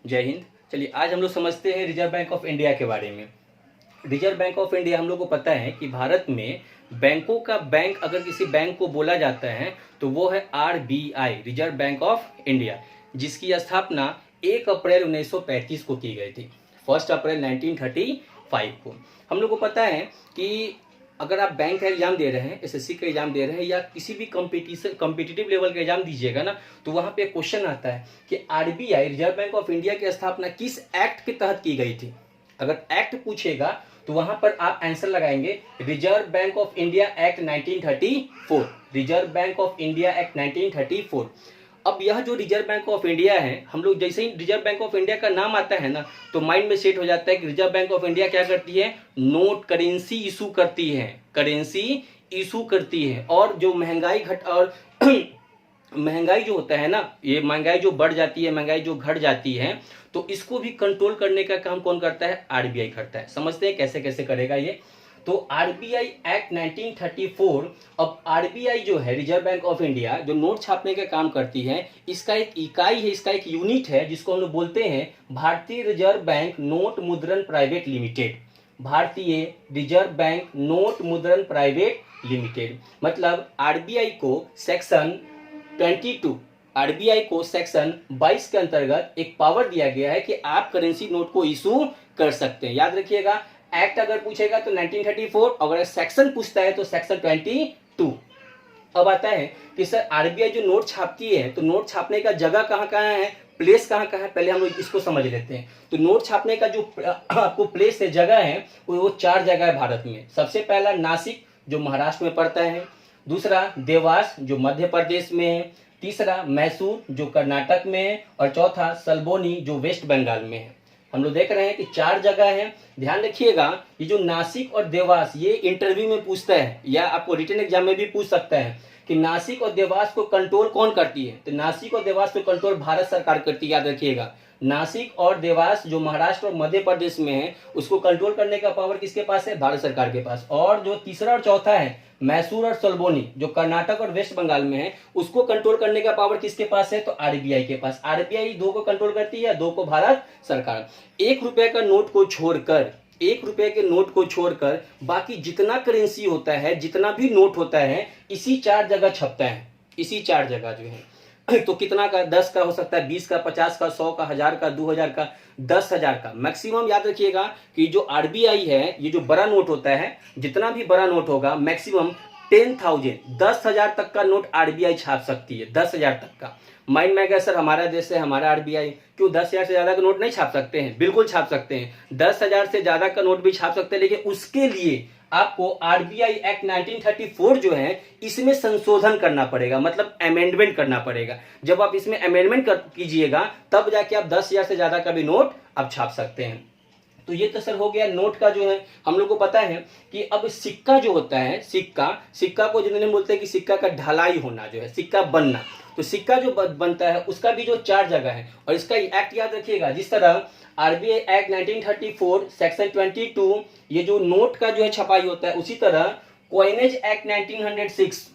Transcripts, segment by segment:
जय हिंद। चलिए आज हम लोग समझते हैं रिजर्व बैंक ऑफ इंडिया के बारे में। रिजर्व बैंक ऑफ इंडिया हम लोग को पता है कि भारत में बैंकों का बैंक अगर किसी बैंक को बोला जाता है तो वो है RBI, reserve bank of India, जिसकी स्थापना 1 अप्रैल 1935 को की गई थी। 1 अप्रैल 1935 को। हम लोग को पता है कि अगर आप बैंक का एग्जाम दे रहे हैं, एसएससी का एग्जाम दे रहे हैं या किसी भी कॉम्पिटिटिव लेवल का एग्जाम दीजिएगा ना, तो वहां पे क्वेश्चन आता है कि RBI, reserve bank of India की स्थापना किस एक्ट के तहत की गई थी। अगर एक्ट पूछेगा तो वहां पर आप आंसर लगाएंगे reserve bank of India act 1934, reserve bank of India act 1934। अब यह जो रिजर्व बैंक ऑफ इंडिया है, हम लोग जैसे ही रिजर्व बैंक ऑफ इंडिया का नाम आता है ना, तो माइंड में सेट हो जाता है कि रिजर्व बैंक ऑफ इंडिया क्या करती है, नोट, करेंसी इशू करती है, करेंसी इशू करती है। और जो महंगाई घट और महंगाई जो होता है ना, ये महंगाई जो बढ़ जाती है, महंगाई जो घट जाती है, तो इसको भी कंट्रोल करने का काम कौन करता है, आरबीआई करता है। समझते हैं कैसे कैसे करेगा ये। तो आरबीआई एक्ट 1934। अब आरबीआई जो है, रिजर्व बैंक ऑफ इंडिया, जो नोट छापने का काम करती है, इसका एक इकाई है, इसका एक यूनिट है जिसको हम लोग बोलते हैं भारतीय रिजर्व बैंक नोट मुद्रण प्राइवेट लिमिटेड। भारतीय रिजर्व बैंक नोट मुद्रण प्राइवेट लिमिटेड। मतलब आरबीआई को सेक्शन 22, आरबीआई को सेक्शन 22 के अंतर्गत एक पावर दिया गया है कि आप करेंसी नोट को इशू कर सकते हैं। याद रखिएगा, एक्ट अगर पूछेगा तो 1934, अगर सेक्शन पूछता है तो सेक्शन 22। अब आता है कि सर आरबीआई जो नोट छापती है, तो नोट छापने का जगह कहाँ कहाँ है, प्लेस कहाँ कहाँ है, पहले हम लोग इसको समझ लेते हैं। तो नोट छापने का जो आपको प्लेस है, जगह है, वो 4 जगह है भारत में। सबसे पहला नासिक, जो महाराष्ट्र में पड़ता है। दूसरा देवास, जो मध्य प्रदेश में है। तीसरा मैसूर, जो कर्नाटक में है। और चौथा सल्बोनी, जो वेस्ट बंगाल में है। हम लोग देख रहे हैं कि 4 जगह है। ध्यान रखिएगा, ये जो नासिक और देवास, ये इंटरव्यू में पूछता है या आपको रिटन एग्जाम में भी पूछ सकता है कि नासिक और देवास को कंट्रोल कौन करती है। तो नासिक और देवास को कंट्रोल भारत सरकार करती है। याद रखिएगा, नासिक और देवास जो महाराष्ट्र और मध्य प्रदेश में है, उसको कंट्रोल करने का पावर किसके पास है, भारत सरकार के पास। और जो तीसरा और चौथा है मैसूर और सल्बोनी, जो कर्नाटक और वेस्ट बंगाल में है, उसको कंट्रोल करने का पावर किसके पास है, तो आरबीआई के पास। आरबीआई 2 को कंट्रोल करती है, 2 को भारत सरकार। 1 रुपए का नोट को छोड़कर, 1 रुपए के नोट को छोड़कर बाकी जितना करेंसी होता है, जितना भी नोट होता है, इसी 4 जगह छपता है। इसी 4 जगह जो है, तो कितना का, 10 का हो सकता है, 20 का, 50 का, 100 का, 1000 का, 2000 का, 10,000 का मैक्सिमम। याद रखिएगा कि जो आरबीआई है, ये जो बड़ा नोट होता है, जितना भी बड़ा नोट होगा, मैक्सिमम 10,000, 10,000 तक का नोट आरबीआई छाप सकती है। 10,000 तक का। माइंड में गया सर हमारा देश है, हमारा आरबीआई, क्यों 10,000 से ज्यादा का नोट नहीं छाप सकते हैं? बिल्कुल छाप सकते हैं, 10,000 से ज्यादा का नोट भी छाप सकते हैं। लेकिन उसके लिए आपको आरबीआई एक्ट 1934 जो है, इसमें संशोधन करना पड़ेगा, मतलब अमेंडमेंट करना पड़ेगा। जब आप इसमें अमेंडमेंट कीजिएगा, तब जाके आप 10,000 से ज्यादा का भी नोट आप छाप सकते हैं। तो ये तो सर हो गया नोट का जो है। हम लोग को पता है कि अब सिक्का जो होता है, सिक्का को जिन्होंने बोलते हैं कि सिक्का का ढलाई होना जो है, सिक्का बनना, तो सिक्का जो बनता है उसका भी जो 4 जगह है। और इसका एक्ट याद रखिएगा, जिस तरह आरबीआई एक्ट 1934 सेक्शन 22, ये जो नोट का जो है छपाई होता है, उसी तरह कॉइनेज एक्ट 1906,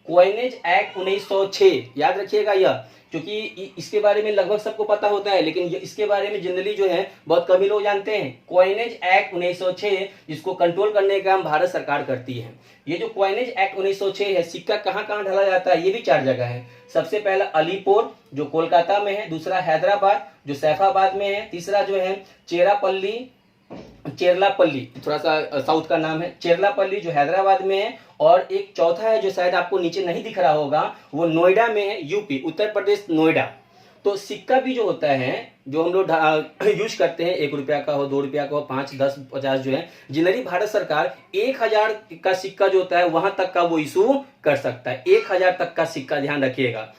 कॉइनेज एक्ट 1906, याद रखिएगा यह, क्योंकि इसके बारे में लगभग सबको पता होता है, लेकिन इसके बारे में जनरली जो है बहुत कम ही लोग जानते हैं। कॉइनेज एक्ट 1906, जिसको कंट्रोल करने का काम भारत सरकार करती है। ये जो कॉइनेज एक्ट 1906 है, सिक्का कहाँ कहाँ ढाला जाता है, ये भी 4 जगह है। सबसे पहला अलीपुर, जो कोलकाता में है। दूसरा हैदराबाद, जो सैफाबाद में है। तीसरा जो है चेरलापल्ली, थोड़ा सा साउथ का नाम है, चेरलापल्ली, जो हैदराबाद में है। और एक चौथा है जो शायद आपको नीचे नहीं दिख रहा होगा, वो नोएडा में है, यूपी, उत्तर प्रदेश, नोएडा। तो सिक्का भी जो होता है, जो हम लोग यूज करते हैं, 1 रुपया का हो, 2 रुपया का हो, 5, 10, 50 जो है, जनरली भारत सरकार 1000 का सिक्का जो होता है, वहां तक का वो इशू कर सकता है। 1000 तक का सिक्का, ध्यान रखिएगा।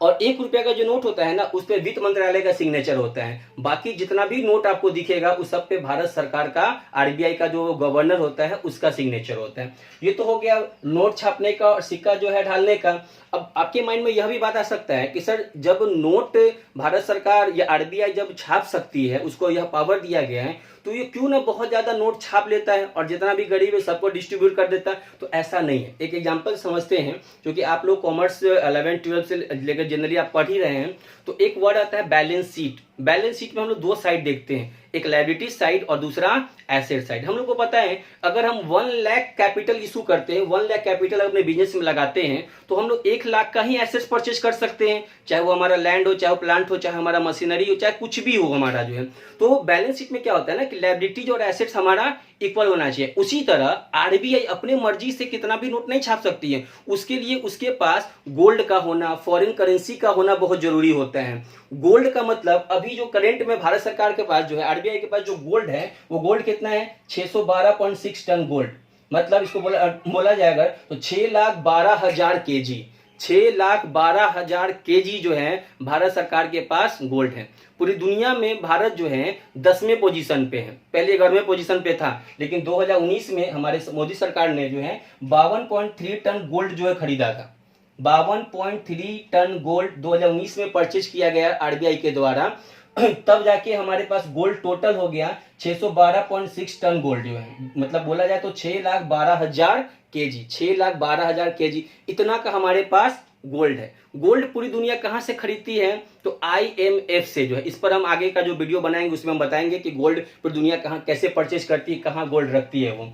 और 1 रुपया का जो नोट होता है ना, उस पे वित्त मंत्रालय का सिग्नेचर होता है। बाकी जितना भी नोट आपको दिखेगा, उस सब पे भारत सरकार का, आरबीआई का जो गवर्नर होता है, उसका सिग्नेचर होता है। ये तो हो गया नोट छापने का और सिक्का जो है ढालने का। अब आपके माइंड में यह भी बात आ सकता है कि सर जब नोट भारत सरकार या आरबीआई जब छाप सकती है, उसको यह पावर दिया गया है, तो ये क्यों ना बहुत ज्यादा नोट छाप लेता है और जितना भी गरीब है सबको डिस्ट्रीब्यूट कर देता है? तो ऐसा नहीं है। एक एग्जांपल समझते हैं, क्योंकि आप लोग कॉमर्स 11, 12 से लेकर जनरली आप पढ़ ही रहे हैं, तो एक वर्ड आता है बैलेंस शीट। बैलेंस शीट में हम लोग दो साइड देखते हैं, एक लायबिलिटी साइड और दूसरा एसेट साइड। हम लोग को पता है अगर हम 1 लाख कैपिटल इशू करते हैं, 1 लाख कैपिटल अपने बिजनेस में लगाते हैं, तो हम लोग 1 लाख का ही एसेट्स परचेज कर सकते हैं, चाहे वो हमारा लैंड हो, चाहे वो प्लांट हो, चाहे हमारा मशीनरी हो, चाहे कुछ भी हो हमारा जो है। तो बैलेंस शीट में क्या होता है ना कि लायबिलिटीज और एसेट्स हमारा इक्वल होना चाहिए। उसी तरह आरबीआई अपने मर्जी से कितना भी नोट नहीं छाप सकती है, उसके लिए उसके पास गोल्ड का होना, फॉरेन करेंसी का होना बहुत जरूरी होता है। गोल्ड का मतलब अभी जो करंट में भारत सरकार के पास जो है, आरबीआई के पास जो गोल्ड है, वो गोल्ड कितना है 612.6 टन गोल्ड। मतलब इसको बोला जाएगा तो 6,12,000 केजी, 6,12,000 केजी जो है भारत सरकार के पास गोल्ड है। पूरी दुनिया में भारत जो है 10वें पोजीशन पे है, पहले 11वें पोजीशन पे था, लेकिन 2019 में हमारे मोदी सरकार ने जो है 52.3 टन गोल्ड जो है खरीदा था। 52.3 टन गोल्ड 2019 में परचेज किया गया आरबीआई के द्वारा। तब जाके हमारे पास गोल्ड टोटल हो गया 612.6 टन गोल्ड जो है, मतलब बोला जाए तो 6,12,000 केजी, 6,12,000 केजी इतना का हमारे पास गोल्ड है। गोल्ड पूरी दुनिया कहां से खरीदती है, तो आईएमएफ से जो है। इस पर हम आगे का जो वीडियो बनाएंगे उसमें हम बताएंगे कि गोल्ड पूरी दुनिया कहां कैसे परचेज करती है, कहां गोल्ड रखती है वो।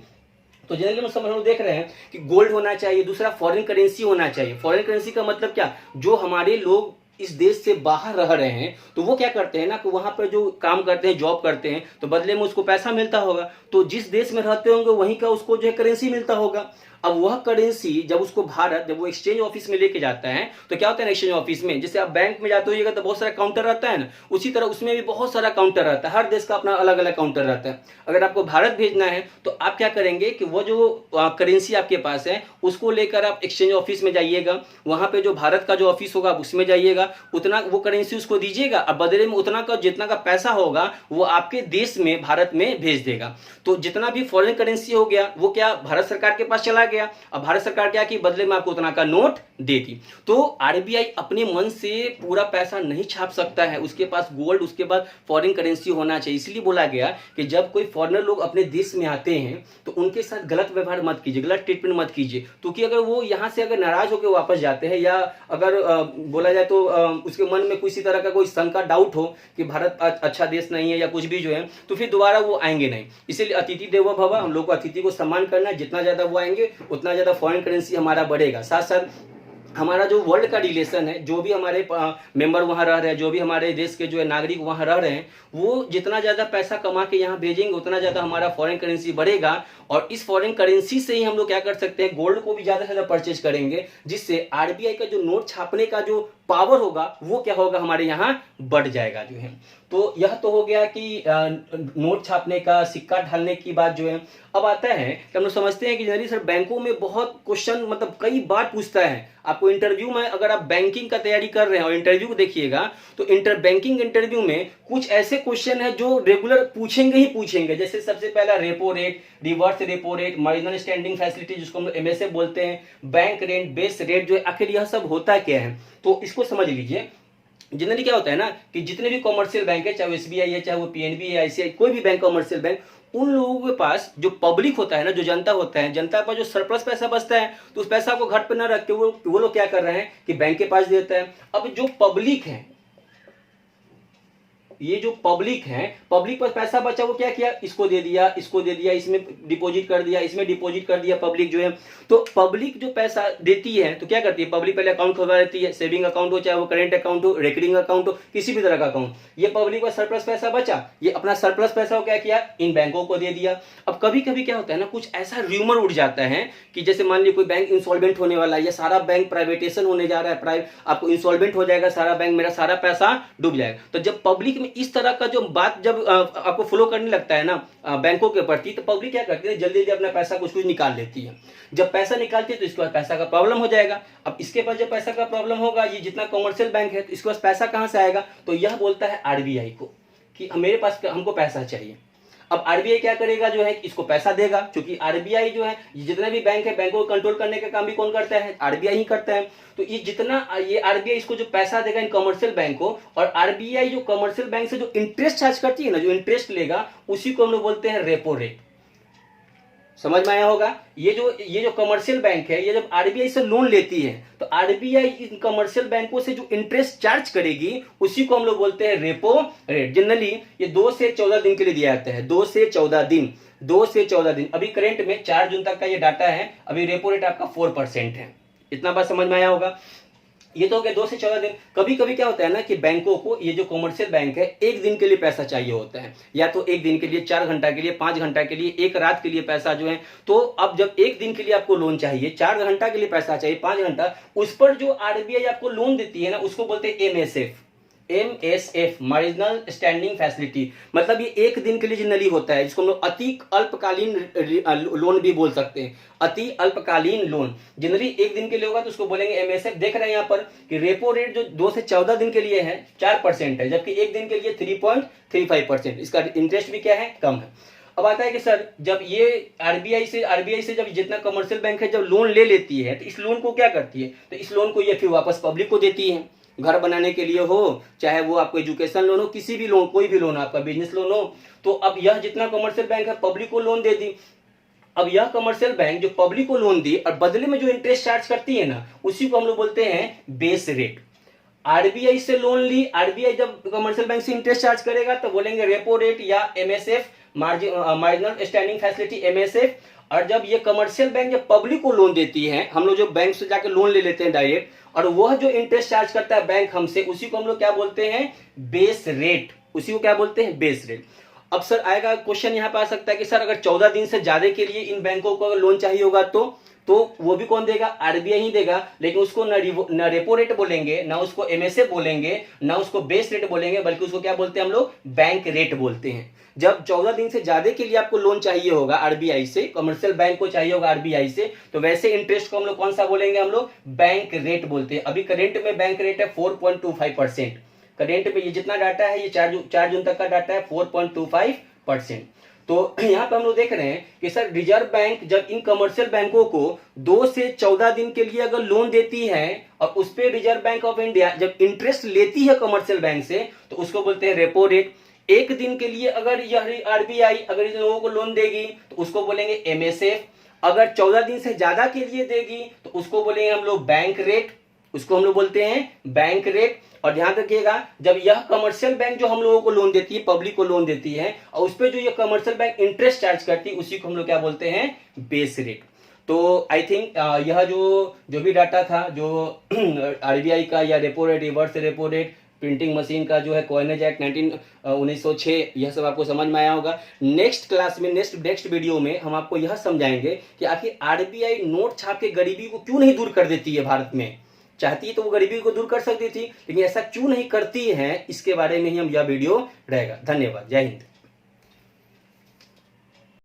तो जनरली हम लोग देख रहे हैं कि गोल्ड होना चाहिए, दूसरा फॉरेन करेंसी होना चाहिए। फॉरेन करेंसी का मतलब क्या, जो हमारे लोग इस देश से बाहर रह रहे हैं तो वो क्या करते हैं ना कि वहां पर जो काम करते हैं, जॉब करते हैं, तो बदले में उसको पैसा मिलता होगा, तो जिस देश में रहते होंगे वहीं का उसको जो है करेंसी मिलता होगा। अब वह करेंसी जब उसको भारत, जब वो एक्सचेंज ऑफिस में लेके जाता है, तो क्या होता है ना एक्सचेंज ऑफिस में, जैसे आप बैंक में जाते होइएगा तो बहुत सारा काउंटर रहता है ना, उसी तरह उसमें भी बहुत सारा काउंटर रहता है, हर देश का अपना अलग अलग काउंटर रहता है। अगर आपको भारत भेजना है तो आप क्या करेंगे कि वो जो करेंसी आपके पास है उसको लेकर आप एक्सचेंज ऑफिस में जाइएगा, वहां पे जो भारत का जो ऑफिस होगा उसमें जाइएगा, उतना वो करेंसी उसको दीजिएगा, अब बदले में उतना का जितना का पैसा होगा वो आपके देश में, भारत में भेज देगा। तो जितना भी फॉरेन करेंसी हो गया वो क्या भारत सरकार के पास चला गया। अब भारत सरकार क्या की, बदले में आपको उतना का नोट देती। तो आरबीआई अपने मन से पूरा पैसा नहीं छाप सकता है, उसके पास गोल्ड, उसके बाद फॉरेन करेंसी होना चाहिए। इसलिए बोला गया कि जब कोई फॉरेनर लोग अपने देश में आते हैं तो उनके साथ गलत व्यवहार मत कीजिए, गलत ट्रीटमेंट मत कीजिए, क्योंकि अगर वो यहाँ से अगर नाराज होकर वापस जाते हैं, या अगर बोला जाए तो उसके मन में किसी तरह का कोई शंका, डाउट हो कि भारत अच्छा देश नहीं है या कुछ भी जो है, तो फिर दोबारा वो आएंगे नहीं। इसीलिए अतिथि देवो भव, हम लोग को अतिथि को सम्मान करना है, जितना ज्यादा वो आएंगे उतना ज्यादा फॉरेन करेंसी हमारा बढ़ेगा। साथ साथ हमारा जो वर्ल्ड का रिलेशन है, जो भी हमारे मेंबर वहां रह रहे हैं, जो भी हमारे देश के जो है नागरिक वहां रह रहे हैं, वो जितना ज्यादा पैसा कमा के यहाँ भेजेंगे उतना ज्यादा हमारा फॉरेन करेंसी बढ़ेगा। और इस फॉरेन करेंसी से ही हम लोग क्या कर सकते हैं, गोल्ड को भी ज्यादा से ज्यादा परचेज करेंगे, जिससे आरबीआई का जो नोट छापने का जो पावर होगा वो क्या होगा, हमारे यहाँ बढ़ जाएगा जो है। तो यह तो हो गया कि नोट छापने का, सिक्का ढालने की बात जो है। अब आता है कि हम लोग समझते हैं कि जनरली सर बैंकों में बहुत क्वेश्चन, मतलब कई बार पूछता है आपको इंटरव्यू में, अगर आप बैंकिंग का तैयारी कर रहे हैं और इंटरव्यू को देखिएगा तो बैंकिंग इंटरव्यू में कुछ ऐसे क्वेश्चन है जो रेगुलर पूछेंगे ही पूछेंगे। जैसे सबसे पहला repo rate, reverse repo rate, marginal standing facility जिसको हम लोग एमएसए बोलते हैं, बैंक रेट, बेस रेट जो है, आखिर यह सब होता क्या है, तो इसको समझ लीजिए। जनरली क्या होता है ना कि जितने भी कॉमर्शियल बैंक है, चाहे वो एसबीआई है, चाहे वो पीएनबी है, आईसीआई, कोई भी बैंक कॉमर्शियल बैंक, उन लोगों के पास जो पब्लिक होता है ना, जो जनता होता है, जनता पर जो सरप्लस पैसा बचता है तो उस पैसा को घर पे ना रख के वो लोग क्या कर रहे हैं कि बैंक के पास देता है। अब जो पब्लिक है, ये जो पब्लिक है, पब्लिक पर पैसा बचा वो क्या किया, इसको दे दिया, इसको दे दिया, इसमें डिपॉजिट कर दिया, इसमें डिपॉजिट कर दिया पब्लिक जो है। तो पब्लिक जो पैसा देती है तो क्या करती है, पब्लिक पहले अकाउंट खुलवा लेती है, सेविंग अकाउंट हो, चाहे वो करेंट अकाउंट हो, रेकरिंग अकाउंट हो, किसी भी तरह का अकाउंट। ये पब्लिक का सरप्लस पैसा बचा, ये अपना सरप्लस पैसा को क्या किया, इन बैंकों को दे दिया। अब कभी कभी क्या होता है ना, कुछ ऐसा र्यूमर उठ जाता है कि जैसे मान लीजिए कोई बैंक इंसॉल्वेंट होने वाला है, या सारा बैंक प्राइवेटेशन होने जा रहा है, आपको इंसॉल्वेंट हो जाएगा सारा बैंक, मेरा सारा पैसा डूब जाएगा। तो जब पब्लिक में इस तरह का जो बात जब आपको फ्लो करने लगता है ना बैंकों के प्रति, तो पब्लिक क्या करती है, जल्दी जल्दी अपना पैसा कुछ कुछ निकाल लेती है। जब पैसा निकालती है तो इसके पास पैसा का प्रॉब्लम हो जाएगा। अब इसके पास जब पैसा का प्रॉब्लम होगा, ये जितना कॉमर्शियल बैंक है, तो इसके पास पैसा कहां से आएगा, तो यह बोलता है आरबीआई को कि मेरे पास, हमको पैसा चाहिए। अब आरबीआई क्या करेगा जो है, इसको पैसा देगा, क्योंकि आरबीआई जो है, जितने भी बैंक है, बैंकों को कंट्रोल करने का काम भी कौन करता है, आरबीआई ही करता है। तो ये जितना ये आरबीआई इसको जो पैसा देगा इन कमर्शियल बैंक को, और आरबीआई जो कमर्शियल बैंक से जो इंटरेस्ट चार्ज करती है ना, जो इंटरेस्ट लेगा, उसी को हम लोग बोलते हैं रेपो रेट। समझ में आया होगा। ये जो कमर्शियल बैंक है, ये जब आरबीआई से लोन लेती है तो आरबीआई इन कमर्शियल बैंकों से जो इंटरेस्ट चार्ज करेगी उसी को हम लोग बोलते हैं रेपो रेट। जनरली ये 2 से 14 दिन के लिए दिया जाता है, 2 से 14 दिन, 2 से 14 दिन। अभी करंट में 4 जून तक का ये डाटा है, अभी रेपो रेट आपका 4% है। इतना बात समझ में आया होगा। ये तो हो गया 2 से 14 दिन। कभी कभी क्या होता है ना कि बैंकों को, ये जो कमर्शियल बैंक है, एक दिन के लिए पैसा चाहिए होता है, या तो एक दिन के लिए, 4 घंटा के लिए, 5 घंटा के लिए, एक रात के लिए पैसा जो है। तो अब जब एक दिन के लिए आपको लोन चाहिए, 4 घंटा के लिए पैसा चाहिए, 5 घंटा, उस पर जो आरबीआई आपको लोन देती है ना, उसको बोलते हैं MSF. MSF, marginal standing facility. मतलब ये एक दिन के लिए जनरली होता है, जिसको हम लोग अति अल्पकालीन लोन भी बोल सकते हैं। अति अल्पकालीन लोन जनरली एक दिन के लिए होगा तो उसको बोलेंगे एमएसएफ। देख रहे हैं यहाँ पर कि रेपो रेट जो 2 से 14 दिन के लिए है 4% है, जबकि एक दिन के लिए 3.35%। इसका इंटरेस्ट भी क्या है, कम है। अब आता है कि सर जब ये आरबीआई से जब जितना कमर्शियल बैंक है जब लोन ले लेती है तो इस लोन को क्या करती है, तो इस लोन को ये फिर वापस पब्लिक को देती है। घर बनाने के लिए हो, चाहे वो आपको एजुकेशन लोन हो, किसी भी लोन, कोई भी लोन, आपका बिजनेस लोन हो, तो अब यह जितना कमर्शियल बैंक है पब्लिक को लोन दे दी। अब यह कमर्शियल बैंक जो पब्लिक को लोन दी और बदले में जो इंटरेस्ट चार्ज करती है ना, उसी को हम लोग बोलते हैं बेस रेट। आरबीआई से लोन ली, आरबीआई जब कमर्शियल बैंक से इंटरेस्ट चार्ज करेगा तो बोलेंगे रेपो रेट या MSF, marginal standing facility, MSF. और जब ये कमर्शियल बैंक जब पब्लिक को लोन देती है, हम लोग जो बैंक से जाकर लोन ले लेते हैं डायरेक्ट, और वह जो इंटरेस्ट चार्ज करता है बैंक हमसे, उसी को हम लोग क्या बोलते हैं, बेस रेट। उसी को क्या बोलते हैं, बेस रेट। अब सर आएगा क्वेश्चन यहाँ पे आ सकता है कि सर अगर 14 दिन से ज्यादा के लिए इन बैंकों को लोन चाहिए होगा तो वो भी कौन देगा, आरबीआई ही देगा। लेकिन उसको न रेपो रेट बोलेंगे, ना उसको एमएसएफ बोलेंगे, ना उसको बेस रेट बोलेंगे, बल्कि उसको क्या बोलते हैं हम लोग, बैंक रेट बोलते हैं। जब 14 दिन से ज्यादा के लिए आपको लोन चाहिए होगा आरबीआई से, कमर्शियल बैंक को चाहिए होगा आरबीआई से, तो वैसे इंटरेस्ट को हम लोग कौन सा बोलेंगे, हम लोग बैंक रेट बोलते हैं। अभी करेंट में बैंक रेट है 4.25%। करेंट में ये जितना डाटा है, ये 4 जून तक का डाटा है, 4.25%। तो यहाँ पे हम लोग देख रहे हैं कि सर रिजर्व बैंक जब इन कमर्शियल बैंकों को 2 से 14 दिन के लिए अगर लोन देती है और उस पर रिजर्व बैंक ऑफ इंडिया जब इंटरेस्ट लेती है कमर्शियल बैंक से, तो उसको बोलते हैं रेपो रेट। एक दिन के लिए अगर यह आरबीआई अगर इन लोगों को लोन देगी तो उसको बोलेंगे एमएसएफ। अगर 14 दिन से ज्यादा के लिए देगी तो उसको बोलेंगे हम लोग बैंक रेट, उसको हम लोग बोलते हैं बैंक रेट। और ध्यान रखिएगा, जब यह कमर्शियल बैंक जो हम लोगों को लोन देती है, पब्लिक को लोन देती है, और उस पर जो ये कमर्शियल बैंक इंटरेस्ट चार्ज करती है, उसी को हम लोग क्या बोलते हैं, बेस रेट। तो आई थिंक यह जो भी डाटा था, जो आरबीआई का या repo rate, reverse repo rate, printing machine का जो है कॉइनेज एक्ट 1906, यह सब आपको समझ में आया होगा। नेक्स्ट क्लास में, नेक्स्ट वीडियो में हम आपको यह समझाएंगे कि आखिर आरबीआई नोट छाप के गरीबी को क्यों नहीं दूर कर देती है। भारत में चाहती तो वो गरीबी को दूर कर सकती थी, लेकिन ऐसा क्यों नहीं करती है, इसके बारे में ही हम यह वीडियो रहेगा। धन्यवाद, जय हिंद।